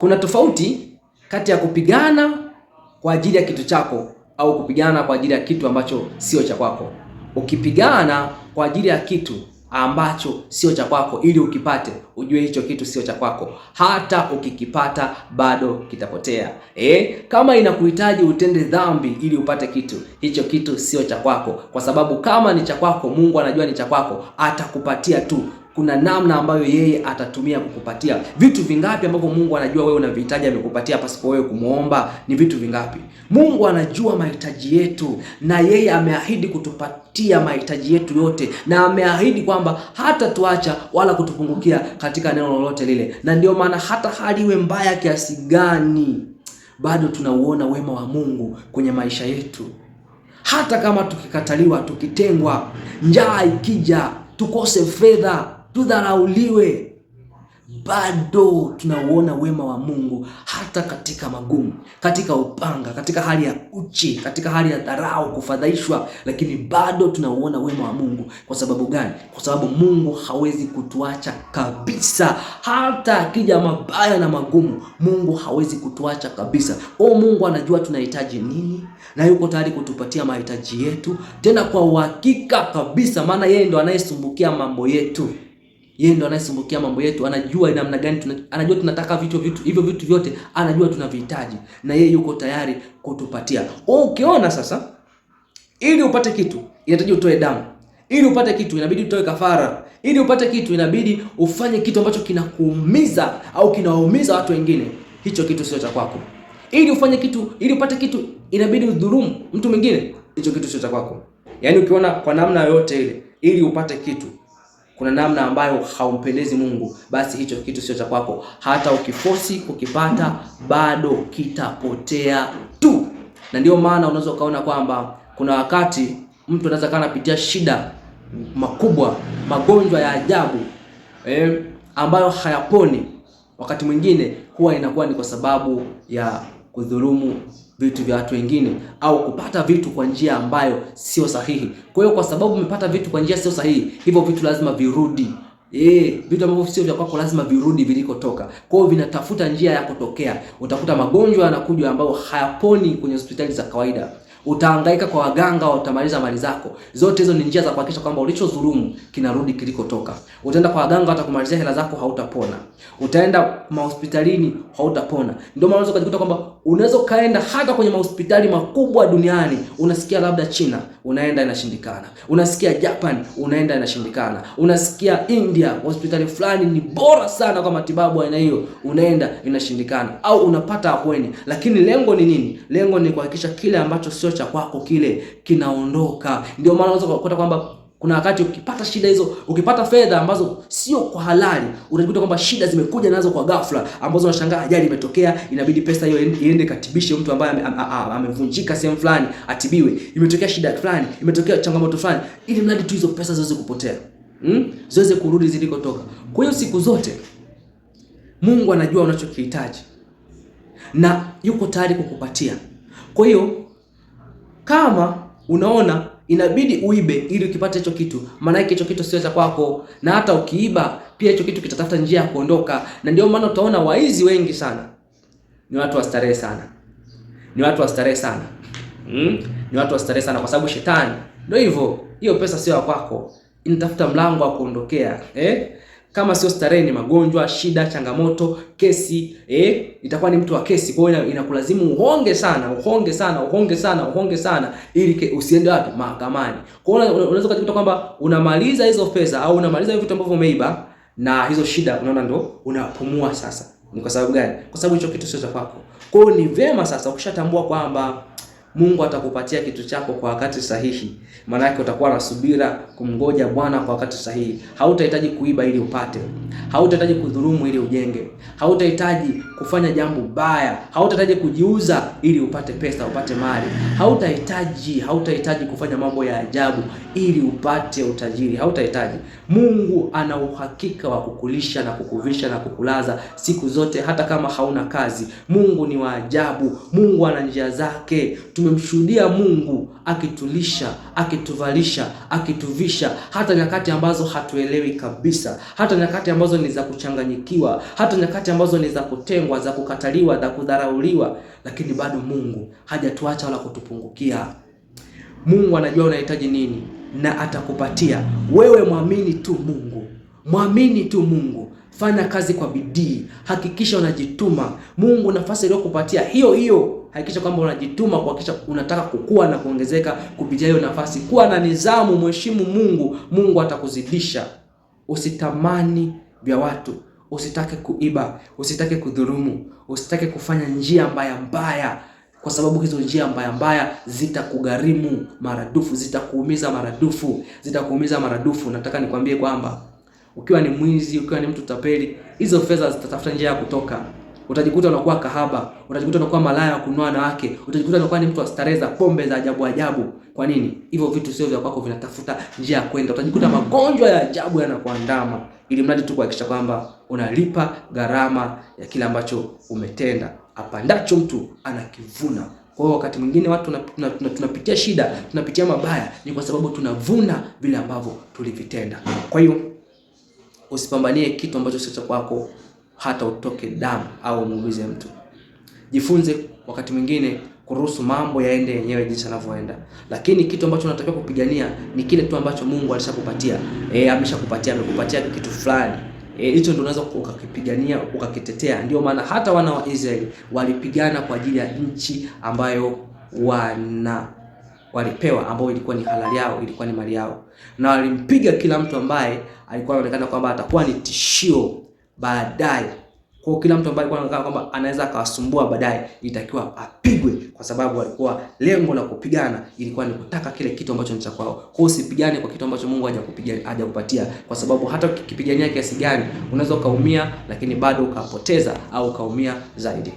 Kuna tofauti kati ya kupigana kwa ajili ya kitu chako au kupigana kwa ajili ya kitu ambacho sio cha kwako. Ukipigana kwa ajili ya kitu ambacho sio cha kwako ili ukipate, ujue hicho kitu sio cha kwako. Hata ukikipata bado kitapotea. Kama inakuhitaji utende dhambi ili upate kitu, hicho kitu sio cha kwako, kwa sababu kama ni cha kwako, Mungu anajua ni cha kwako, atakupatia tu. Kuna namna ambayo yeye atatumia kukupatia. Vitu vingapi ambavyo Mungu anajua wewe unavihitaji amekupatia pasipo wewe kumuomba? Ni vitu vingapi? Mungu anajua mahitaji yetu, na yeye ameahidi kutupatia mahitaji yetu yote, na ameahidi kwamba hata tuacha wala kutupungukia katika neno lolote lile. Na ndio maana hata hali iwe mbaya kiasi gani, bado tunauona wema wa Mungu kwenye maisha yetu. Hata kama tukikataliwa, tukitengwa, njaa ikija, tukose fedha, tudharauliwe, bado tunauona wema wa Mungu hata katika magumu, katika upanga, katika hali ya uchi, katika hali ya dharau, kufadhaishwa, lakini bado tunauona wema wa Mungu. Kwa sababu gani? Kwa sababu Mungu hawezi kutuacha kabisa. Hata akija mabaya na magumu, Mungu hawezi kutuacha kabisa. Mungu anajua tunahitaji nini, na yuko tayari kutupatia mahitaji yetu, tena kwa uhakika kabisa, maana yeye ndo anayesumbukia mambo yetu. Yeye ndo anayesumbukia mambo yetu, anajua namna gani anajua tunataka hivyo vitu vyote, anajua tunavihitaji, na yeye yuko tayari kutupatia. Ukiona sasa, ili upate kitu inahitaji utoe damu, ili upate kitu inabidi utoe kafara, ili upate kitu inabidi ufanye kitu ambacho kinakuumiza au kinawaumiza watu wengine, hicho kitu sio cha kwako. Ili ufanye kitu, ili upate kitu inabidi udhulumu mtu mwingine, hicho kitu sio cha kwako. Yaani ukiona kwa namna yoyote ile ili upate kitu kuna namna ambayo haumpendezi Mungu, basi hicho kitu sio cha kwako. Hata ukifosi kukipata, bado kitapotea tu. Na ndio maana unaweza kaona kwamba kuna wakati mtu anaweza kana pitia shida makubwa, magonjwa ya ajabu ambayo hayaponi. Wakati mwingine huwa inakuwa ni kwa sababu ya kudhulumu vitu vya watu wengine au kupata vitu kwa njia ambayo sio sahihi. Kwa hiyo kwa sababu umepata vitu kwa njia sio sahihi, hivyo vitu lazima virudi. Vitu ambavyo sio vya kwako lazima virudi vilikotoka. Kwa hiyo vinatafuta njia ya kutokea. Utakuta magonjwa yanakuja ambayo hayaponi kwenye hospitali za kawaida. Utahangaika kwa waganga, utamaliza mali zako. Zote hizo ni njia za kuhakikisha kwamba ulichodhulumu kinarudi kilikotoka. Utaenda kwa waganga, watakumalizia hela zako, hautapona. Utaenda hospitalini, hautapona. Ndio maana unaweza kujikuta kwamba unaweza kaenda hata kwenye hospitali makubwa duniani, unasikia labda China, unaenda inashindikana. Unasikia Japan, unaenda inashindikana. Unasikia India, hospitali fulani ni bora sana kwa matibabu aina hiyo, unaenda inashindikana. Au unapata ahueni. Lakini lengo ni nini? Lengo ni kuhakikisha kile ambacho sio cha kwako kile kinaondoka. Ndio maana unaweza kukuta kwamba kuna wakati ukipata shida hizo, ukipata fedha ambazo sio kwa halali, unajikuta kwamba shida zimekuja nazo kwa ghafla, ambazo unashangaa ajali imetokea, inabidi pesa hiyo iende katibishe mtu ambaye amevunjika sehemu fulani, atibiwe. Imetokea shida fulani, imetokea changamoto fulani, ili mradi tu hizo pesa ziweze kupotea, ziweze kurudi zilikotoka. Kwa hiyo siku zote Mungu anajua unachokihitaji na yuko tayari kukupatia. Kwa hiyo kama unaona inabidi uibe ili ukipate hicho kitu, maana yake hicho kitu sio cha kwako, na hata ukiiba pia hicho kitu kitatafuta njia ya kuondoka. Na ndio maana utaona waizi wengi sana ni watu wa starehe sana. Ni watu wa starehe sana. Ni watu wa starehe sana, kwa sababu shetani ndio hivyo. Hiyo pesa sio ya kwako, inatafuta mlango wa kuondokea. Kama sio starehe ni magonjwa, shida, changamoto, kesi, itakuwa ni mtu wa kesi. Kwa hiyo inakulazimu uhonge sana ili usiende wapi? Mahakamani. Kwa hiyo unaweza kujikuta kwamba unamaliza hizo pesa au unamaliza vitu ambavyo umeiba, na hizo shida unaona ndo unapumua sasa. Ni kwa sababu gani? Kwa sababu hicho kitu sio cha kwako. Kwa hiyo ni vema sasa ukishatambua kwamba Mungu atakupatia kitu chako kwa wakati sahihi, maana yake utakuwa na subira kumngoja Bwana kwa wakati sahihi. Hautahitaji kuiba ili upate. Hautahitaji kudhulumu ili ujenge. Hautahitaji kufanya jambo baya. Hautahitaji kujiuza ili upate pesa, upate mali. Hautahitaji kufanya mambo ya ajabu ili upate utajiri. Hautahitaji. Mungu ana uhakika wa kukulisha na kukuvisha na kukulaza siku zote, hata kama hauna kazi. Mungu ni wa ajabu. Mungu ana njia zake. tumemshuhudia Mungu akitulisha, akituvalisha, akituvisha, hata nyakati ambazo hatuelewi kabisa, hata nyakati ambazo ni za kuchanganyikiwa, hata nyakati ambazo ni za kutengwa, za kukataliwa, za kudharauliwa, lakini bado Mungu hajatuacha wala kutupungukia. Mungu anajua unahitaji nini na atakupatia. Wewe mwamini tu Mungu. Mwamini tu Mungu. Fanya kazi kwa bidii. Hakikisha unajituma. Mungu nafasi aliyokupatia hiyo. Hakikisha kwamba unajituma, kuhakikisha unataka kukua na kuongezeka kupitia hiyo nafasi. Kuwa na nidhamu, mheshimu Mungu. Mungu atakuzidisha. Usitamani vya watu. Usitake kuiba, usitake kudhulumu, usitake kufanya njia mbaya. Kwa sababu hizo njia mbaya zitakugharimu maradufu, zitakuumiza maradufu. Nataka nikwambie kwamba ukiwa ni mwizi, ukiwa ni mtu tapeli, hizo fedha zitatafuta njia ya kutoka. Utajikuta unakuwa kahaba, utajikuta unakuwa malaya wa kununua wanawake, utajikuta unakuwa ni mtu wa starehe za pombe za ajabu. Kwa nini? Hivyo vitu sio vya kwako, vinatafuta njia ya kwenda. Utajikuta magonjwa ya ajabu yanakuandama, ili mradi tu kuhakikisha kwamba unalipa gharama ya kile ambacho umetenda. Apandacho mtu anakivuna. Kwa hiyo wakati mwingine watu tunapitia shida, tunapitia mabaya, ni kwa sababu tunavuna vile ambavyo tulivitenda. Kwa hiyo usipambanie kitu ambacho sio cha kwako hata utoke damu au muumize mtu. Jifunze wakati mwingine kuruhusu mambo yaende yenyewe jinsi yanavyoenda. Lakini kitu ambacho unatakiwa kupigania ni kile tu ambacho Mungu alishakupatia. Amekupatia kitu fulani. Hicho ndio unaweza ukakipigania, ukakitetea. Ndio maana hata wana wa Israeli walipigana kwa ajili ya nchi ambayo walipewa, ambayo ilikuwa ni halali yao, ilikuwa ni mali yao. Na walimpiga kila mtu ambaye alikuwa anaonekana kwamba atakuwa ni tishio baadaye. Kwa kila mtu ambaye alikuwa anaonekana kwamba anaweza akawasumbua baadaye, itakiwa apigwe, kwa sababu walikuwa lengo la kupigana ilikuwa ni kutaka kile kitu ambacho ni cha kwao. Kwa hiyo usipigane kwa kitu ambacho Mungu hajakupatia, kwa sababu hata ukipigania kiasi gani unaweza ukaumia, lakini bado ukapoteza au ukaumia zaidi.